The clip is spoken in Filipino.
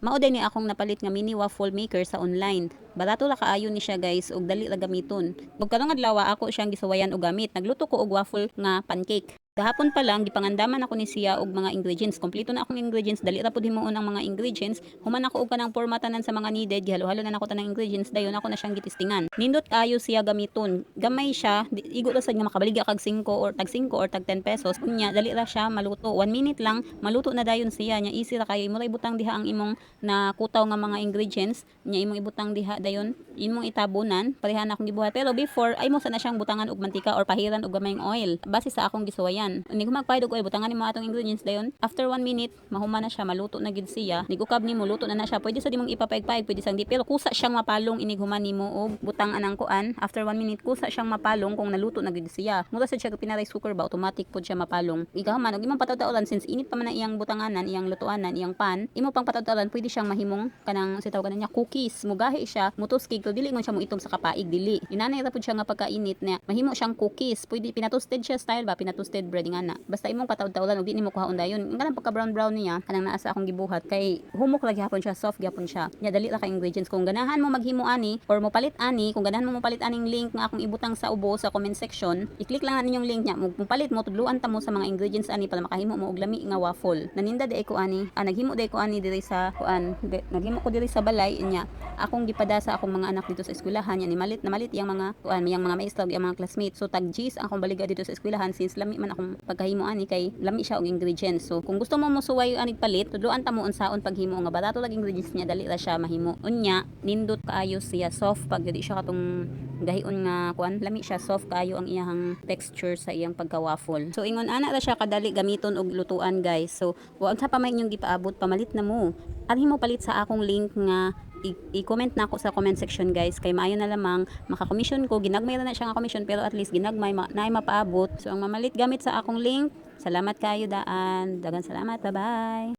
Mao din ni akong napalit nga mini waffle maker sa online. Barato ra kaayo ni siya guys ug dali ra gamiton. Ug karong adlaw ako siyang gisuwayan og gamit. Nagluto ko og waffle nga pancake. Gahapon pa lang gipangandaman ako ni siya og mga ingredients. Kompleto na akong ingredients, dali ra pud himuon ang mga ingredients. Human ako og kanang formatanan sa mga needed, gihalo-halo na nako tanang ingredients dayon ako na siyang gitistingan. Nindot kayo siya gamiton. Gamay siya, igo ra sad nga makabaligya kag 5 or tag 5 or tag 10 pesos. Unya dali ra siya maluto. 1 minute lang maluto na dayon siya. Nya easy ra kayo. Imo ra ibutang diha ang imong nakutaw nga mga ingredients. Nya imong ibutang diha dayon, imong itabunan. Pareha na akong gibuhat. Pero before ay mo sana siyang butangan og mantika or pahiran og gamayng oil. Base sa akong gisuwayan. Hindi ko magpahid og oil, butangan nimo atong ingredients dayon. After 1 minute, mahuma na siya, maluto na gid siya. Nigukab nimo, luto na siya. Pwede sa dimong ipapayag-payag, pwede sang di. Pero kusa siyang mapalong inig human nimo og butang anang kuan. After 1 minute, kusa siyang mapalong kung naluto na gid siya. Mura sa siya pina-rice cooker ba, automatic pod siya mapalong. Ikahuman og imong pataw-tawlan since init pa man na iyang butanganan, iyang lutuanan, iyang pan. Imo pang pataw-tawlan, pwede siyang mahimong kanang sitaw kanan niya cookies. Mugahi siya, mutoskig to dili ngon siya mo itom sa kapaig dili. Inanay ra pod siya nga pagkainit na mahimo siyang cookies. Pwede pinatoasted siya style ba, pinatoasted bread nga na. Basta imong patawd-tawlan ug di nimo kuhaon dayon. Ang kanang pagka brown brown niya, kanang naa sa akong gibuhat kay humok lagi hapon siya, soft gyapon siya. Nya dali ra ka ingredients kung ganahan mo maghimo ani or mo palit ani, kung ganahan mo palit aning link nga akong ibutang sa ubo sa comment section, i-click lang na ninyong link nya. Mo palit mo tudluan ta mo sa mga ingredients ani para makahimo mo og lami nga waffle. Naninda di ko ani, naghimo di ko ani diri sa kuan, naghimo ko diri sa balay nya. Akong gipada sa akong mga anak dito sa eskwelahan nya ni malit na malit iyang mga kuan, iyang mga maestro iyang mga classmates. So tag G's akong baliga dito sa eskwelahan since lami man akong pagkahimo ani kay lami siya og ingredients. So kung gusto mo mosuway anig palit, tudloan ta mo unsaon paghimo nga barato lag ingredients niya, dali ra siya mahimo. Unya nindot kaayo siya, soft pag dili siya katong gahion nga kuan, lami siya, soft kaayo ang iyang texture sa iyang pagka-waffle. So ingon ana ra siya kadali gamiton og lutuan guys. So wa sa pa may inyong gipaabot, pamalit na mo. Anhi mo palit sa akong link nga i-comment na ako sa comment section guys kay maayo na lamang maka-commission ko, ginagmay ra na siya nga commission pero at least ginagmay naay mapaabot. So ang mamalit gamit sa akong link, salamat kayo daan, dagan salamat, bye bye.